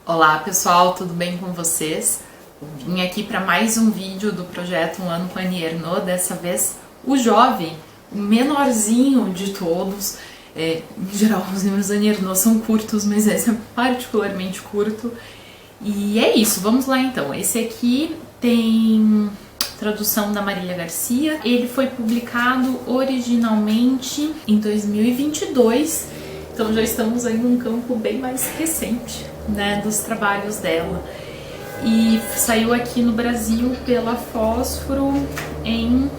Olá pessoal, tudo bem com vocês? Vim aqui para mais um vídeo do projeto Um Ano com Annie Ernaux, dessa vez o jovem, o menorzinho de todos. Em geral os livros da Annie Ernaux são curtos, mas esse é particularmente curto. E é isso, vamos lá então. Esse aqui tem tradução da Marília Garcia. Ele foi publicado originalmente em 2022, então já estamos aí num campo bem mais recente, né, dos trabalhos dela. E saiu aqui no Brasil pela Fósforo em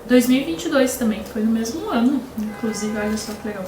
2022 também, foi no mesmo ano, inclusive, olha só que legal.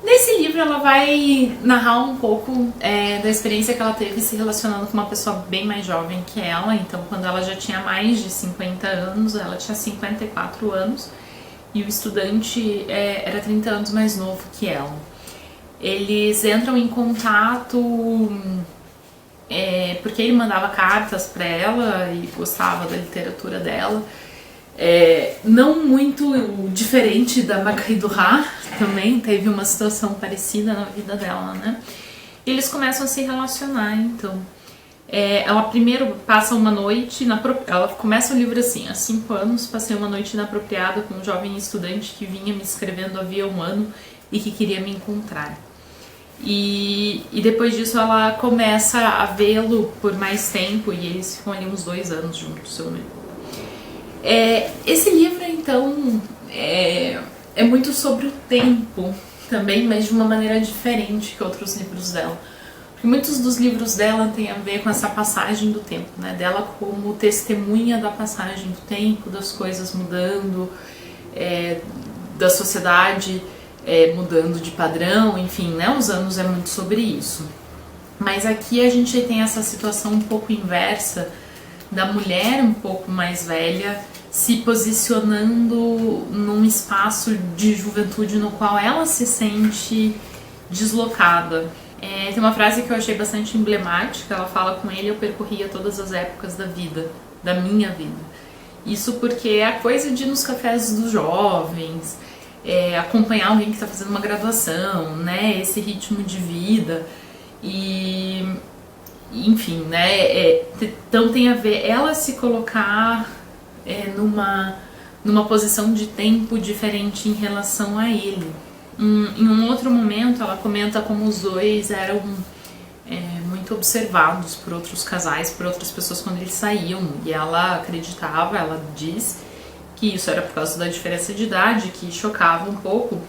Nesse livro ela vai narrar um pouco da experiência que ela teve se relacionando com uma pessoa bem mais jovem que ela. Então, quando ela já tinha mais de 50 anos, ela tinha 54 anos, e o estudante era 30 anos mais novo que ela. Eles entram em contato porque ele mandava cartas para ela e gostava da literatura dela. Não muito diferente da Makai Duha, também teve uma situação parecida na vida dela, né? E eles começam a se relacionar, então. Ela primeiro passa uma noite, ela começa o livro assim: há 5 anos passei uma noite inapropriada com um jovem estudante que vinha me escrevendo havia um ano e que queria me encontrar. E depois disso ela começa a vê-lo por mais tempo e eles ficam ali uns 2 anos juntos, se eu não me engano. Esse livro, então, é muito sobre o tempo também, mas de uma maneira diferente que outros livros dela. Porque muitos dos livros dela têm a ver com essa passagem do tempo, né? Dela como testemunha da passagem do tempo, das coisas mudando, da sociedade mudando de padrão, enfim, né? Os anos é muito sobre isso. Mas aqui a gente tem essa situação um pouco inversa da mulher um pouco mais velha se posicionando num espaço de juventude no qual ela se sente deslocada. Tem uma frase que eu achei bastante emblemática, ela fala: com ele eu percorria todas as épocas da vida, da minha vida. Isso porque é a coisa de ir nos cafés dos jovens, acompanhar alguém que está fazendo uma graduação, né, esse ritmo de vida e... enfim, né, então tem a ver ela se colocar numa posição de tempo diferente em relação a ele. Em um outro momento ela comenta como os dois eram muito observados por outros casais, por outras pessoas quando eles saíam, e ela acreditava, ela diz que isso era por causa da diferença de idade, que chocava um pouco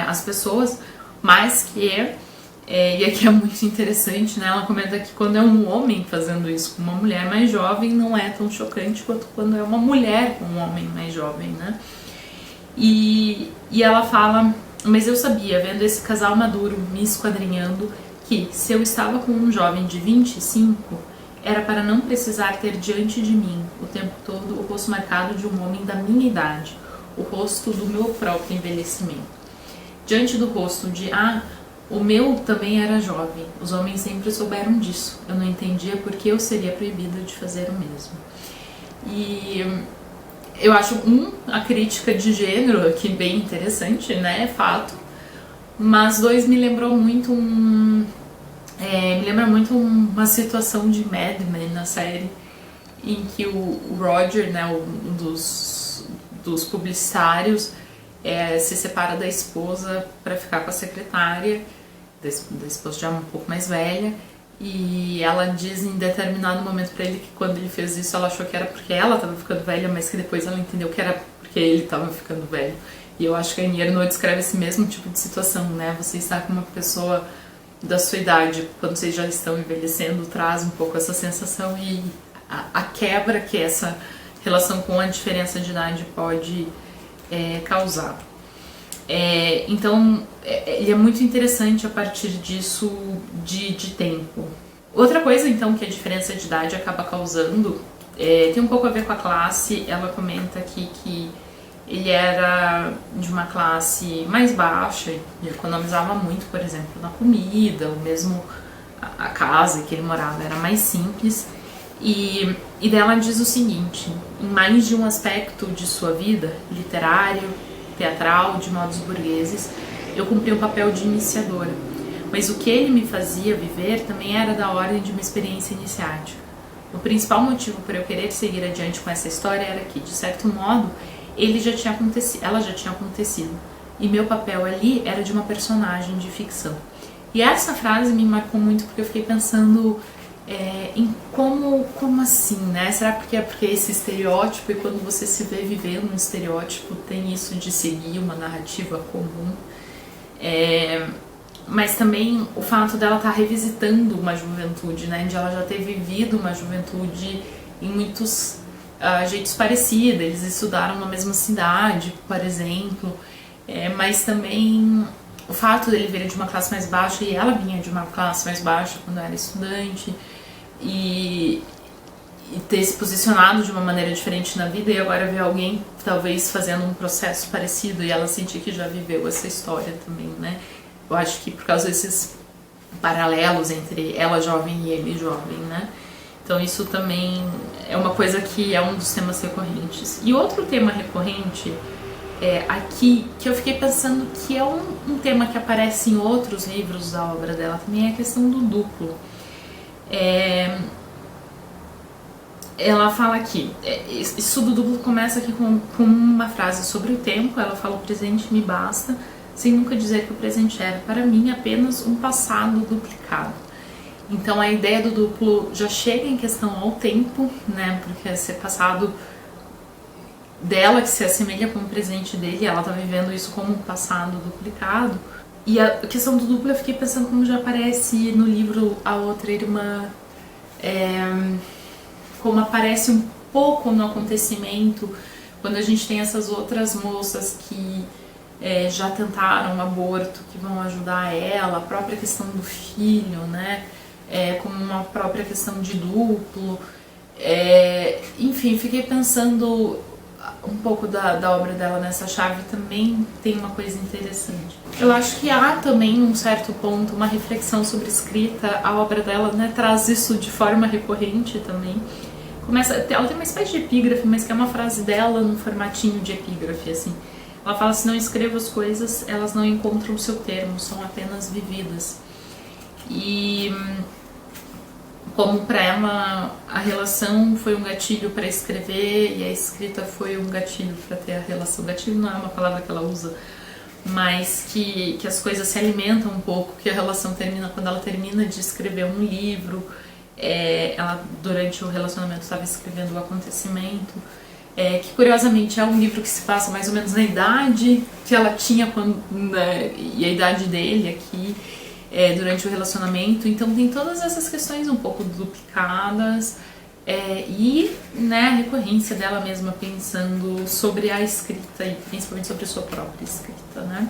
as pessoas, mas que e aqui é muito interessante, né? Ela comenta que quando é um homem fazendo isso com uma mulher mais jovem, não é tão chocante quanto quando é uma mulher com um homem mais jovem, né? E ela fala: mas eu sabia, vendo esse casal maduro me esquadrinhando, que se eu estava com um jovem de 25, era para não precisar ter diante de mim o tempo todo o rosto marcado de um homem da minha idade, o rosto do meu próprio envelhecimento. Diante do rosto de o meu também era jovem. Os homens sempre souberam disso. Eu não entendia por que eu seria proibida de fazer o mesmo. E eu acho, a crítica de gênero aqui bem interessante, né? É fato. Mas 2, me lembrou muito uma situação de Mad Men na série, em que o Roger, né, um dos publicitários, se separa da esposa para ficar com a secretária, da esposa já um pouco mais velha, e ela diz em determinado momento para ele que quando ele fez isso ela achou que era porque ela estava ficando velha, mas que depois ela entendeu que era porque ele estava ficando velho. E eu acho que a Annie Ernaux descreve esse mesmo tipo de situação, né? Você está com uma pessoa da sua idade, quando vocês já estão envelhecendo, traz um pouco essa sensação e a quebra que essa relação com a diferença de idade pode causar. Então, ele é muito interessante a partir disso de tempo. Outra coisa, então, que a diferença de idade acaba causando, tem um pouco a ver com a classe. Ela comenta aqui que ele era de uma classe mais baixa e economizava muito, por exemplo, na comida, ou mesmo a casa que ele morava era mais simples. E dela diz o seguinte: em mais de um aspecto de sua vida, literário, teatral, de modos burgueses, eu cumpri o papel de iniciadora. mas o que ele me fazia viver também era da ordem de uma experiência iniciática. O principal motivo para eu querer seguir adiante com essa história era que, de certo modo, ela já tinha acontecido, e meu papel ali era de uma personagem de ficção. E essa frase me marcou muito porque eu fiquei pensando em como assim, né? Será porque é porque esse estereótipo, e quando você se vê vivendo um estereótipo, tem isso de seguir uma narrativa comum? Mas também o fato dela estar revisitando uma juventude, né? De ela já ter vivido uma juventude em muitos jeitos parecidos. Eles estudaram na mesma cidade, por exemplo, mas também o fato dele vir de uma classe mais baixa, e ela vinha de uma classe mais baixa quando era estudante, e ter se posicionado de uma maneira diferente na vida, e agora ver alguém talvez fazendo um processo parecido, e ela sentir que já viveu essa história também, né? Eu acho que por causa desses paralelos entre ela jovem e ele jovem, né? Então isso também é uma coisa que é um dos temas recorrentes. E outro tema recorrente aqui, que eu fiquei pensando que é um tema que aparece em outros livros da obra dela também, é a questão do duplo. Ela fala aqui, isso do duplo começa aqui com uma frase sobre o tempo. Ela fala: o presente me basta, sem nunca dizer que o presente era, para mim, apenas um passado duplicado. Então a ideia do duplo já chega em questão ao tempo, né? Porque esse passado dela que se assemelha com o presente dele, ela tá vivendo isso como um passado duplicado. E a questão do duplo eu fiquei pensando como já aparece no livro A Outra Irmã, como aparece um pouco no acontecimento, quando a gente tem essas outras moças que já tentaram um aborto, que vão ajudar ela, a própria questão do filho, né? Como uma própria questão de duplo. Enfim, fiquei pensando um pouco da obra dela nessa chave. Também tem uma coisa interessante. Eu acho que há também, num certo ponto, uma reflexão sobre escrita. A obra dela, né, traz isso de forma recorrente também. Ela tem uma espécie de epígrafe, mas que é uma frase dela num formatinho de epígrafe, assim. Ela fala: se não escrevo as coisas, elas não encontram o seu termo, são apenas vividas. E como para ela a relação foi um gatilho para escrever, e a escrita foi um gatilho para ter a relação. Gatilho não é uma palavra que ela usa, mas que as coisas se alimentam um pouco, que a relação termina quando ela termina de escrever um livro. Ela, durante o relacionamento, estava escrevendo o acontecimento, que curiosamente é um livro que se passa mais ou menos na idade que ela tinha e a idade dele aqui, durante o relacionamento. Então tem todas essas questões um pouco duplicadas, e, né, a recorrência dela mesma pensando sobre a escrita e principalmente sobre a sua própria escrita, né?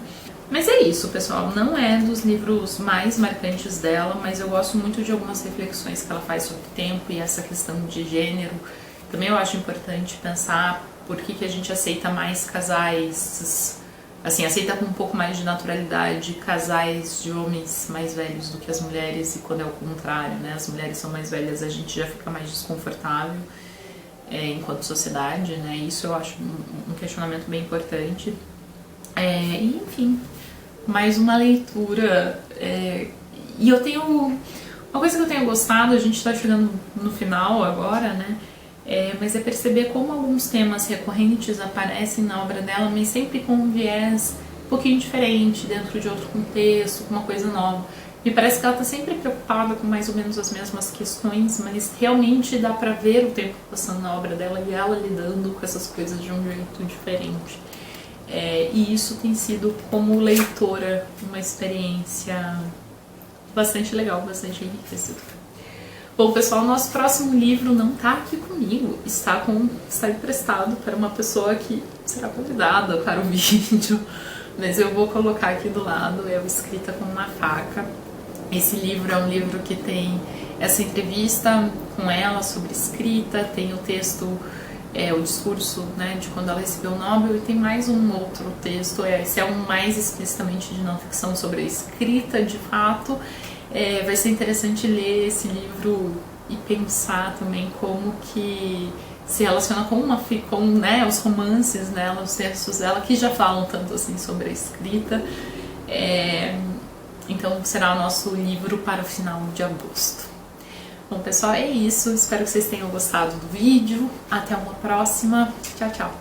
Mas é isso, pessoal, não é dos livros mais marcantes dela, mas eu gosto muito de algumas reflexões que ela faz sobre o tempo e essa questão de gênero. Também eu acho importante pensar por que a gente aceita mais casais, assim, aceita com um pouco mais de naturalidade casais de homens mais velhos do que as mulheres, e quando é o contrário, né, as mulheres são mais velhas, a gente já fica mais desconfortável enquanto sociedade, né? Isso eu acho um questionamento bem importante. E enfim, mais uma leitura. E eu tenho uma coisa que eu tenho gostado, a gente está chegando no final agora, né? Mas é perceber como alguns temas recorrentes aparecem na obra dela, mas sempre com um viés um pouquinho diferente, dentro de outro contexto, com uma coisa nova. Me parece que ela está sempre preocupada com mais ou menos as mesmas questões, mas realmente dá para ver o tempo passando na obra dela e ela lidando com essas coisas de um jeito diferente. E isso tem sido, como leitora, uma experiência bastante legal, bastante enriquecedora. Bom, pessoal, nosso próximo livro não está aqui comigo, está emprestado para uma pessoa que será convidada para o vídeo, mas eu vou colocar aqui do lado. É o Escrita com uma Faca. Esse livro é um livro que tem essa entrevista com ela sobre escrita, tem o texto, o discurso, né, de quando ela recebeu o Nobel, e tem mais um outro texto, esse é um mais explicitamente de não ficção sobre a escrita de fato. Vai ser interessante ler esse livro e pensar também como que se relaciona com né, os romances dela, os textos dela, que já falam tanto assim sobre a escrita. Então será o nosso livro para o final de agosto. Bom, pessoal, é isso. Espero que vocês tenham gostado do vídeo. Até uma próxima. Tchau, tchau!